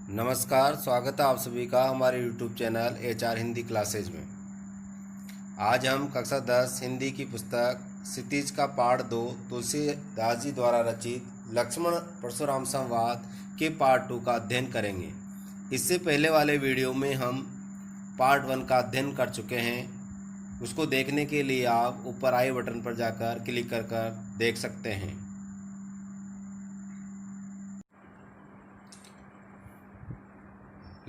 नमस्कार, स्वागत है आप सभी का हमारे YouTube channel HR Hindi classes में। आज हम कक्षा 10 हिंदी की पुस्तक क्षितिज का पाठ 2 तुलसीदास जी द्वारा रचित लक्ष्मण परशुराम संवाद के पार्ट 2 का अध्ययन करेंगे। इससे पहले वाले वीडियो में हम पार्ट 1 का अध्ययन कर चुके हैं। उसको देखने के लिए आप ऊपर आई बटन पर जाकर क्लिक कर देख सकते हैं।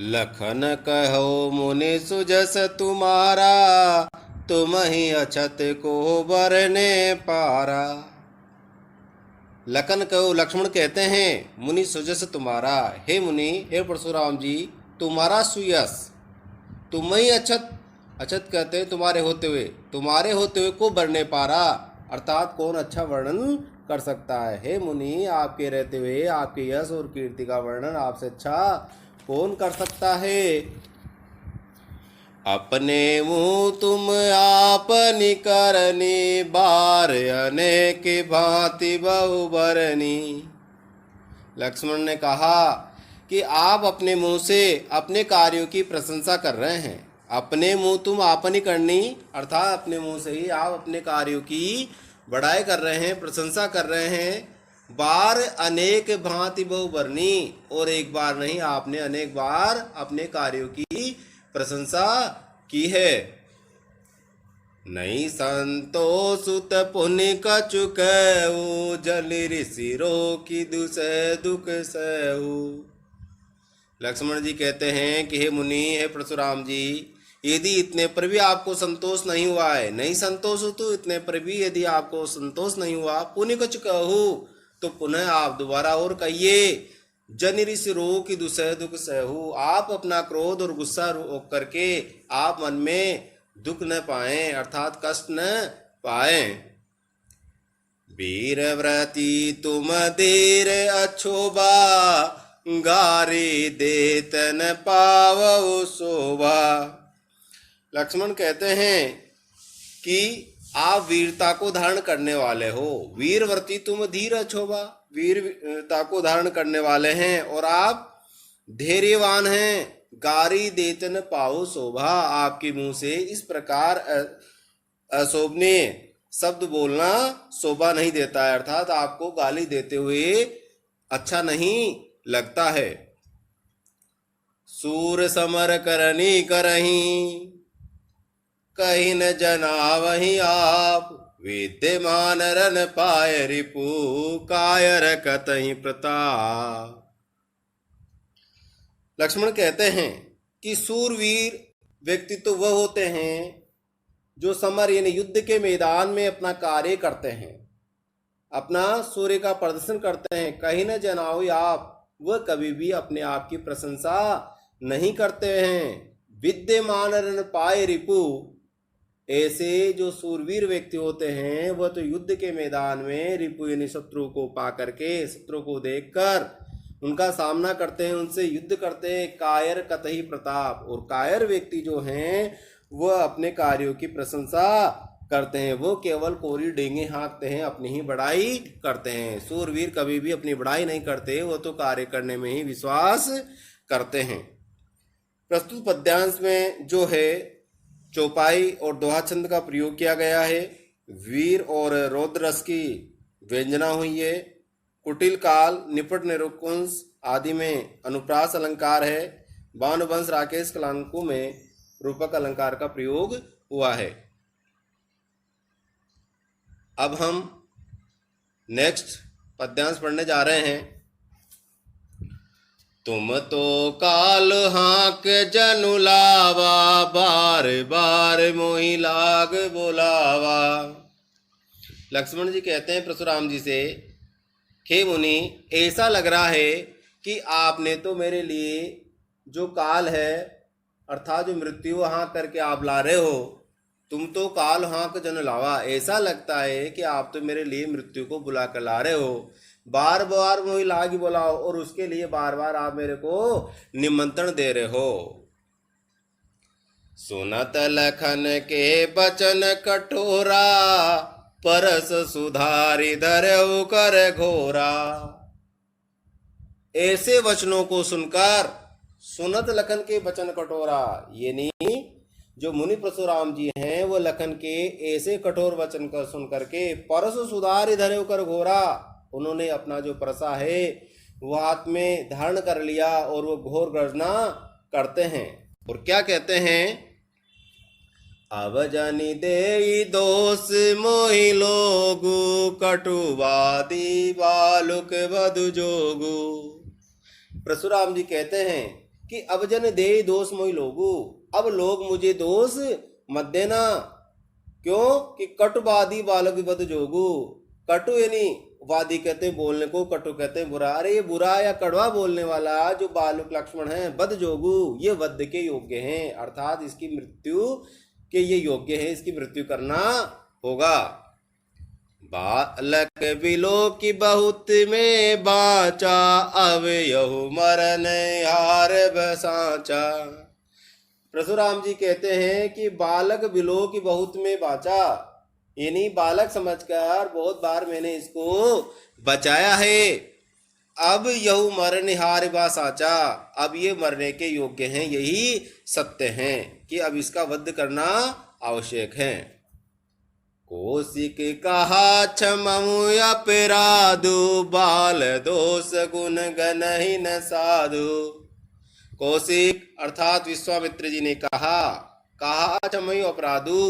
लखन कहो मुनि सुजस तुम्हारा, तुम ही अछत को बरने पारा। लखन कहो, लक्ष्मण कहते हैं, मुनि सुजस तुम्हारा, हे मुनि, हे परशुराम जी, तुम्हारा सुयस, तुम ही अछत, अछत कहते हैं तुम्हारे होते हुए को बरने पारा, अर्थात कौन अच्छा वर्णन कर सकता है। हे मुनि, आपके रहते हुए आपके यश और कीर्ति का वर्णन आपसे अच्छा कौन कर सकता है। अपने मुँह तुम आपनी करनी, बार अनेक भांति बहुबरनी। लक्ष्मण ने कहा कि आप अपने मुंह से अपने कार्यों की प्रशंसा कर रहे हैं। अपने मुंह तुम आपनी करनी, अर्थात अपने मुंह से ही आप अपने कार्यों की बड़ाई कर रहे हैं, प्रशंसा कर रहे हैं। बार अनेक भांति बहुबरनी, और एक बार नहीं, आपने अनेक बार अपने कार्यों की प्रशंसा की है। नहीं संतोषुत पुण्य कचुकऊ, जल ऋषि रोकी दुसे दुख सहू। लक्ष्मण जी कहते हैं कि हे मुनि, हे परशुराम जी, यदि इतने पर भी आपको संतोष नहीं हुआ है, नहीं संतोष हो तो इतने पर भी यदि आपको संतोष नहीं हुआ, पुण्य कचुकऊ, तो पुनः आप दोबारा और कहिए, जन ऋषि रोग की दुसह दुख सहू। आप अपना क्रोध और गुस्सा रोक करके आप मन में दुख न पाएं, अर्थात कष्ट न पाएं। वीर व्रती तुम देर अछोबा, गारी देतन पावो शोभा। लक्ष्मण कहते हैं कि आप वीरता को धारण करने वाले हो। वीरवर्ती तुम धीर अछोबा, वीरता को धारण करने वाले हैं और आप धैर्यवान हैं। गारी देतन पाओ शोभा, आपके मुंह से इस प्रकार अशोभनीय शब्द बोलना शोभा नहीं देता है, अर्थात आपको गाली देते हुए अच्छा नहीं लगता है। सूर समर करनी करही, कहीं न जना वही आप, विद्यमान रन पाय रिपु, कायर कतहि प्रताप। लक्ष्मण कहते हैं कि सूरवीर व्यक्ति तो वह होते हैं जो समर यानी युद्ध के मैदान में अपना कार्य करते हैं, अपना सूर्य का प्रदर्शन करते हैं। कहीं न जनाओ आप, वह कभी भी अपने आप की प्रशंसा नहीं करते हैं। विद्यमान रन पाय रिपु, ऐसे जो सूरवीर व्यक्ति होते हैं वह तो युद्ध के मैदान में रिपु यानी शत्रु को पा करके, शत्रु को देखकर उनका सामना करते हैं, उनसे युद्ध करते हैं। कायर कतहि प्रताप, और कायर व्यक्ति जो हैं वह अपने कार्यों की प्रशंसा करते हैं, वो केवल कोरी डेंगे हाँकते हैं, अपनी ही बड़ाई करते हैं। सूरवीर कभी भी अपनी बड़ाई नहीं करते, वो तो कार्य करने में ही विश्वास करते हैं। प्रस्तुत पद्यांश में जो है चौपाई और दोहा छंद का प्रयोग किया गया है। वीर और रौद्र रस की व्यंजना हुई है। कुटिल काल, निपट निरुकुंस आदि में अनुप्रास अलंकार है। भानुवंश राकेश कलांकु में रूपक अलंकार का प्रयोग हुआ है। अब हम नेक्स्ट पद्यांश पढ़ने जा रहे हैं। तुम तो काल हाँक जनु लावा, बार बार मोहि लाग बोलावा। लक्ष्मण जी कहते हैं परशुराम जी से, हे मुनि, ऐसा लग रहा है कि आपने तो मेरे लिए जो काल है, अर्थात जो मृत्यु हाँक करके आप ला रहे हो, तुम तो काल हाँक जन लावा, ऐसा लगता है कि आप तो मेरे लिए मृत्यु को बुला कर ला रहे हो। बार बार मोहि लागी बुलाओ, और उसके लिए बार बार आप मेरे को निमंत्रण दे रहे हो। सुनत लखन के बचन कठोरा, परस सुधारी धरऊ कर घोरा। ऐसे वचनों को सुनकर सुनत लखन के बचन कठोरा, ये नहीं जो मुनि परशुराम जी हैं वो लखन के ऐसे कठोर वचन कर सुन करके परसु सुधार धरे कर घोरा, उन्होंने अपना जो परसा है वो हाथ में धारण कर लिया और वो घोर गर्जना करते हैं। और क्या कहते हैं, अब जानी दे दोष मोहि लोगु, कटुवादी बालुक वधु जोगु। परशुराम जी कहते हैं कि अब जन दे दोष मोहि लोगु, अब लोग मुझे दोष मत देना। क्यों कि कटुवादी बालक वधु जोगु, कटु यानी वादी कहते हैं बोलने को, कटु कहते हैं बुरा। अरे ये बुरा या कड़वा बोलने वाला जो बालक लक्ष्मण है, वध जोगु ये वध के योग्य हैं, अर्थात इसकी मृत्यु के ये योग्य है, इसकी मृत्यु करना होगा। बालक बिलो की बहुत में बाचा, अब यहु मरन हार बसाचा। परशुराम जी कहते हैं कि बालक बिलो की बहुत में बाचा, यानी बालक समझकर बहुत बार मैंने इसको बचाया है। अब यहु मरण हार बा साचा, अब ये मरने के योग्य हैं, यही सत्य हैं कि अब इसका वध करना आवश्यक है। कौशिक कहा क्षममु अपराधु, बाल दोष गुण गनहि न साधु। कौशिक अर्थात विश्वामित्र जी ने कहा क्षममु अपराधु,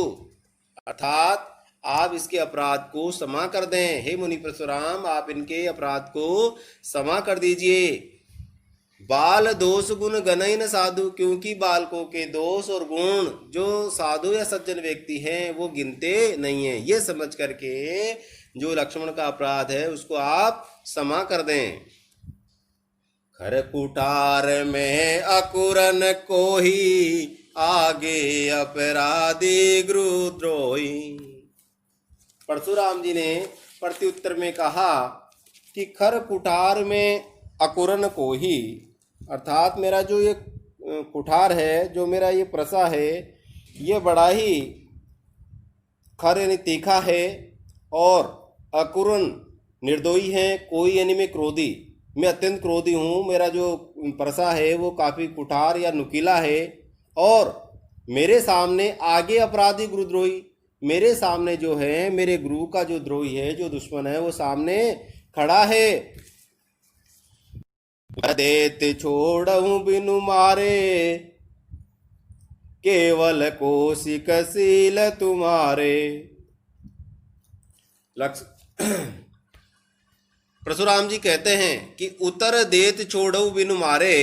अर्थात आप इसके अपराध को क्षमा कर दें। हे मुनि परशुराम, आप इनके अपराध को क्षमा कर दीजिए। बाल दोष गुण गनहि न साधु, क्योंकि बालकों के दोष और गुण जो साधु या सज्जन व्यक्ति हैं वो गिनते नहीं हैं। ये समझ करके जो लक्ष्मण का अपराध है उसको आप क्षमा कर दें। खर कुठार में अकुरन कोही, आगे अपराधी गुरुद्रोही। परशुराम जी ने प्रत्युत्तर में कहा कि खर कुठार में अकुरन को ही, अर्थात मेरा जो ये कुठार है, जो मेरा ये प्रसा है, ये बड़ा ही खर यानी तीखा है, और अकुरन निर्दोही है, कोई यानी मैं क्रोधी, मैं अत्यंत क्रोधी हूँ। मेरा जो प्रसा है वो काफ़ी कुठार या नुकीला है, और मेरे सामने आगे अपराधी गुरुद्रोही, मेरे सामने जो है मेरे गुरु का जो द्रोही है, जो दुश्मन है, वो सामने खड़ा है। देत छोड़हूं बिनु मारे, केवल कौशिक सील तुम्हारे। परशुराम जी कहते हैं कि उत्तर देत छोड़हूं बिनु मारे,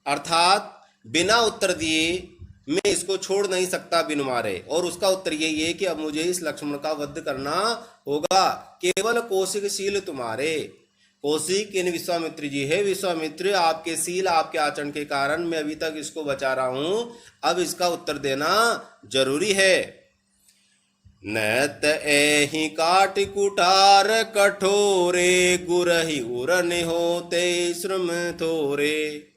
अर्थात बिना उत्तर दिए मैं इसको छोड़ नहीं सकता बिनु मारे। और उसका उत्तर यही है कि अब मुझे इस लक्ष्मण का वध करना होगा। केवल कौशिक शील तुम्हारे, कौशिक यानी विश्वामित्र जी है, विश्वामित्र आपके शील आपके आचरण के कारण मैं अभी तक इसको बचा रहा हूं, अब इसका उत्तर देना जरूरी है। नत एहि काट कुठार कठोरे, गुरहि उरन होते श्रम थोरे।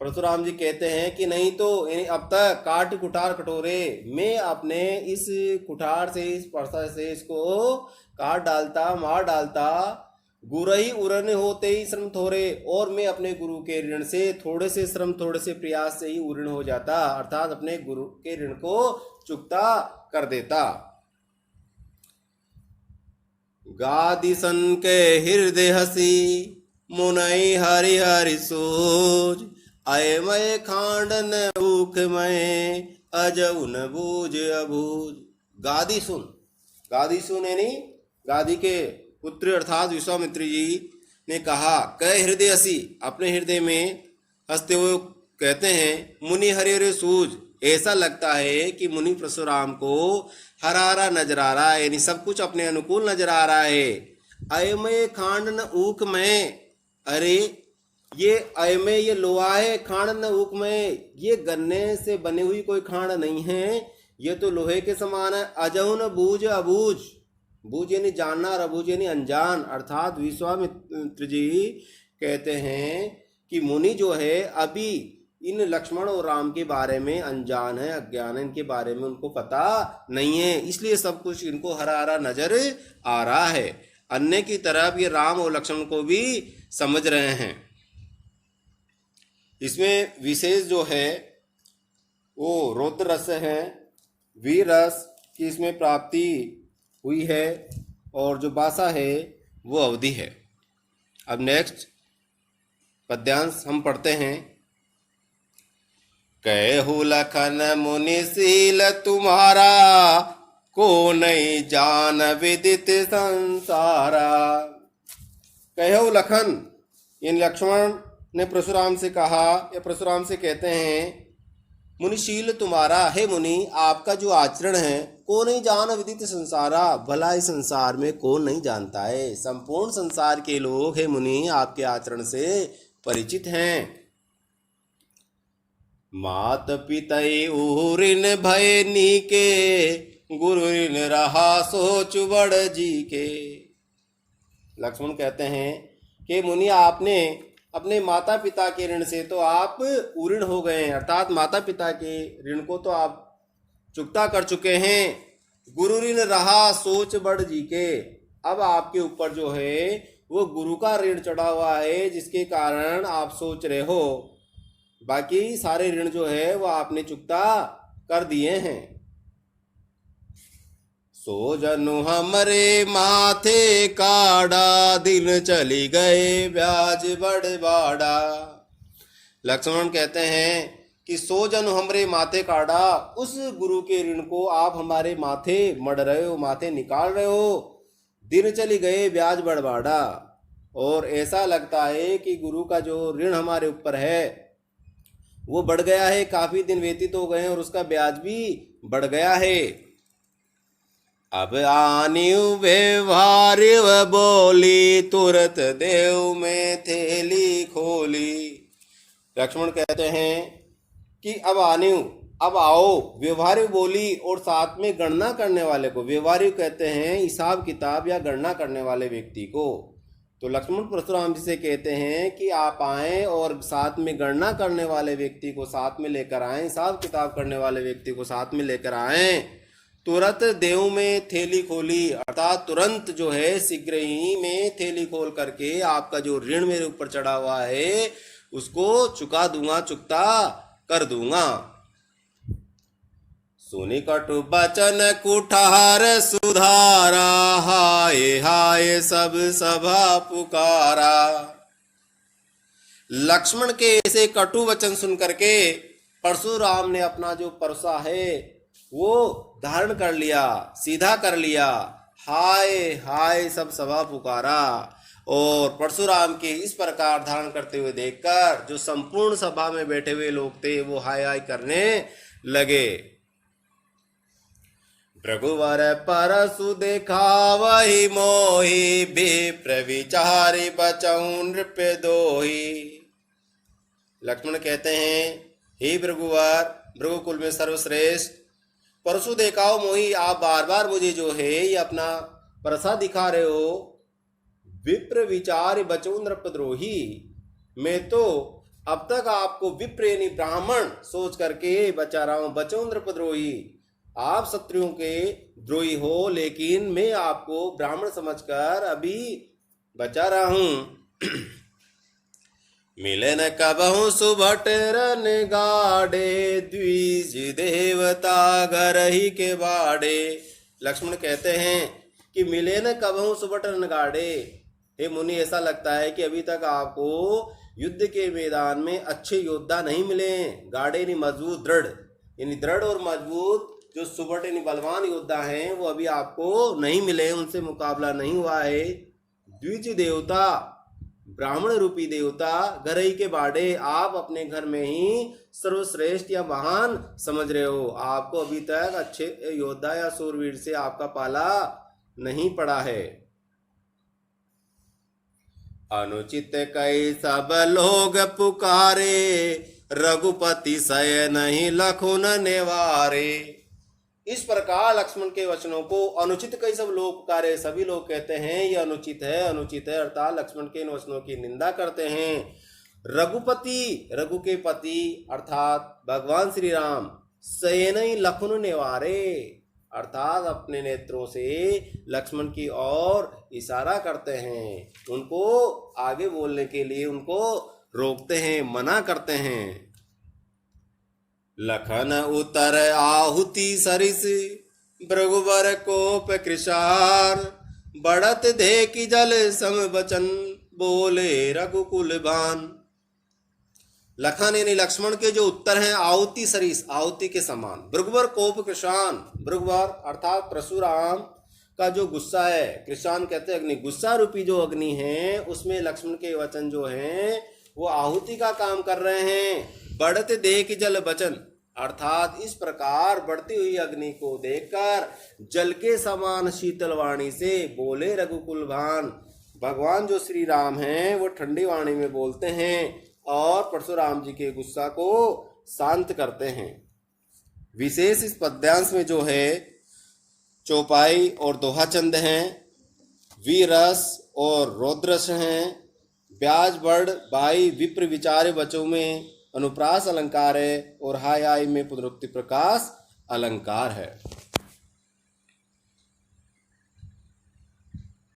परशुराम जी कहते हैं कि नहीं तो अब तक काट कुठार कटोरे, मैं अपने इस कुठार से, इस परसा से इसको काट डालता, मार डालता। गुरहि उरन होते ही श्रम थोरे, और मैं अपने गुरु के ऋण से थोड़े से श्रम, थोड़े से प्रयास से ही उऋण हो जाता, अर्थात अपने गुरु के ऋण को चुकता कर देता। गादि सन के हृदय हसी, मुनई हरि हरि सोज। आय मय खांडन ऊख मय, अजऊ न बूझ अबूझ। गादी सुन यानी गादी के पुत्र अर्थात विश्वामित्र जी ने कहा, कह हृदय हसी, अपने हृदय में हंसते हुए कहते हैं, मुनि हरे हरे सूझ। ऐसा लगता है कि मुनि परशुराम को हरा हरा नजर आ रहा है, यानी सब कुछ अपने अनुकूल नजर आ रहा है। अयमय खांड न ऊक में, अरे ये अयमय ये लोहा है, खांड न ऊक में, ये गन्ने से बनी हुई कोई खांड नहीं है, ये तो लोहे के समान है। अजहु न बूझ अबूझ, बूझ यानी जानना और अबूझ यानी अनजान, अर्थात विश्वामित्र जी कहते हैं कि मुनि जो है अभी इन लक्ष्मण और राम के बारे में अनजान है, अज्ञान है, इनके बारे में उनको पता नहीं है, इसलिए सब कुछ इनको हरा हरा नजर आ रहा है। अन्य की तरफ ये राम और लक्ष्मण को भी समझ रहे हैं। इसमें विशेष जो है वो रौद्र रस है, वीर रस की इसमें प्राप्ति हुई है, और जो बासा है वो अवधि है। अब नेक्स्ट पद्यांश हम पढ़ते हैं। कहु लखन मुनिशील तुम्हारा, को नहीं जान विदित संसारा। कहु लखन, इन लक्ष्मण ने परशुराम से कहा, या परशुराम से कहते हैं, मुनिशील तुम्हारा, हे मुनि आपका जो आचरण है, को नहीं जान विदित संसारा, भला इस संसार में कौन नहीं जानता है। संपूर्ण संसार के लोग हे मुनि आपके आचरण से परिचित हैं। मात पितई उरिन भय नीके, गुरु ऋण रहा सोच बड़ जी के। लक्ष्मण कहते हैं कि मुनि आपने अपने माता पिता के ऋण से तो आप उऋण हो गए हैं, अर्थात माता पिता के ऋण को तो आप चुकता कर चुके हैं। गुरु ऋण रहा सोच बड़ जी के, अब आपके ऊपर जो है वो गुरु का ऋण चढ़ा हुआ है, जिसके कारण आप सोच रहे हो। बाकी सारे ऋण जो है वो आपने चुकता कर दिए हैं। सो जनु हमरे माथे काढ़ा, दिन चली गए ब्याज बड़ बाड़ा। लक्ष्मण कहते हैं कि सो जनु हमरे माथे काढ़ा, उस गुरु के ऋण को आप हमारे माथे मढ़ रहे हो, माथे निकाल रहे हो। दिन चली गए ब्याज बड़ बाड़ा, और ऐसा लगता है कि गुरु का जो ऋण हमारे ऊपर है वो बढ़ गया है, काफी दिन व्यतीत हो गए हैं और उसका ब्याज भी बढ़ गया है। अब आनियु व्यवहार बोली, तुरत देव में थैली खोली। लक्ष्मण कहते हैं कि अब आनियु, अब आओ, व्यवहारिक बोली और साथ में गणना करने वाले को, व्यवहारिक कहते हैं हिसाब किताब या गणना करने वाले व्यक्ति को। तो लक्ष्मण परशुराम जी से कहते हैं कि आप आएं और साथ में गणना करने वाले व्यक्ति को साथ में लेकर आएं, हिसाब किताब करने वाले व्यक्ति को साथ में लेकर आएं। तुरंत देव में थैली खोली, अर्थात तुरंत जो है शीघ्र ही में थैली खोल करके आपका जो ऋण मेरे ऊपर चढ़ा हुआ है उसको चुका दूंगा, चुकता कर दूंगा। सुनि कटु बचन कुठार सुधारा, हाय हाय सब सभा पुकारा। लक्ष्मण के ऐसे कटु वचन सुन करके परशुराम ने अपना जो परसा है वो धारण कर लिया, सीधा कर लिया। हाय हाय सब सभा पुकारा, और परशुराम के इस प्रकार धारण करते हुए देखकर जो संपूर्ण सभा में बैठे हुए लोग थे वो हाय हाय करने लगे। भृगुवर परसु देखा वही मोहि, विप्र विचारि बचऊ नृप दोहि। लक्ष्मण कहते हैं, हे भृगुवर, भृगुकुल में सर्वश्रेष्ठ, परसु देखाओ मोहि, आप बार बार मुझे जो है ये अपना परसा दिखा रहे हो। विप्र विचार बचऊ नृपद्रोही, मैं तो अब तक आपको विप्र यानी ब्राह्मण सोच करके बचा रहा हूं। बचऊ नृपद्रोही, आप क्षत्रियों के द्रोही हो, लेकिन मैं आपको ब्राह्मण समझकर अभी बचा रहा हूं। मिलन कबहु सुभट रन गाड़े, द्विज देवता घर ही के बाड़े। लक्ष्मण कहते हैं कि मिले न कबहु सुभट रन गाड़े, हे मुनि ऐसा लगता है कि अभी तक आपको युद्ध के मैदान में अच्छे योद्धा नहीं मिले। गाड़े यानी मजबूत, दृढ़, यानी दृढ़ और मजबूत जो सुभट यानी बलवान योद्धा हैं वो अभी आपको नहीं मिले, उनसे मुकाबला नहीं हुआ है। द्विज देवता, ब्राह्मण रूपी देवता, घर ही के बाड़े, आप अपने घर में ही सर्वश्रेष्ठ या महान समझ रहे हो। आपको अभी तक अच्छे योद्धा या सूरवीर से आपका पाला नहीं पड़ा है। अनुचित कई सब लोग पुकारे, रघुपति सय नहीं लखुन निवारे। इस प्रकार लक्ष्मण के वचनों को अनुचित कई सब लोग पुकारे, सभी लोग कहते हैं ये अनुचित है, अनुचित है, अर्थात लक्ष्मण के इन वचनों की निंदा करते हैं। रघुपति, रघु के पति अर्थात भगवान श्री राम, सयनई लखुन निवारे, अर्थात अपने नेत्रों से लक्ष्मण की ओर इशारा करते हैं, उनको आगे बोलने के लिए उनको रोकते हैं, मना करते हैं। लखन उतर आहुति सरिस भृगुवर कोप कृशार, बढ़त देखि जल सम बचन बोले रघुकुल भान। लखन यानी लक्ष्मण के जो उत्तर हैं आहुति सरिस, आहुति के समान। भृगुवर कोप कृशान, भृगुवर अर्थात परशुराम का जो गुस्सा है, कृशान कहते हैं अग्नि, गुस्सा रूपी जो अग्नि है उसमें लक्ष्मण के वचन जो हैं वो आहुति का काम कर रहे हैं। बढ़ते देख जल बचन, अर्थात इस प्रकार बढ़ती हुई अग्नि को देखकर जल के समान शीतल वाणी से बोले रघुकुल भान। भगवान जो श्री राम हैं वो ठंडी वाणी में बोलते हैं और परशुराम जी के गुस्सा को शांत करते हैं। विशेष इस पद्यांश में जो है चौपाई और दोहा चंद हैं, वीरस और रौद्रस हैं, ब्याज बढ़ बाई विप्र विचारे बचों में अनुप्रास अलंकार है और हाय आय में पुनरुक्ति प्रकाश अलंकार है।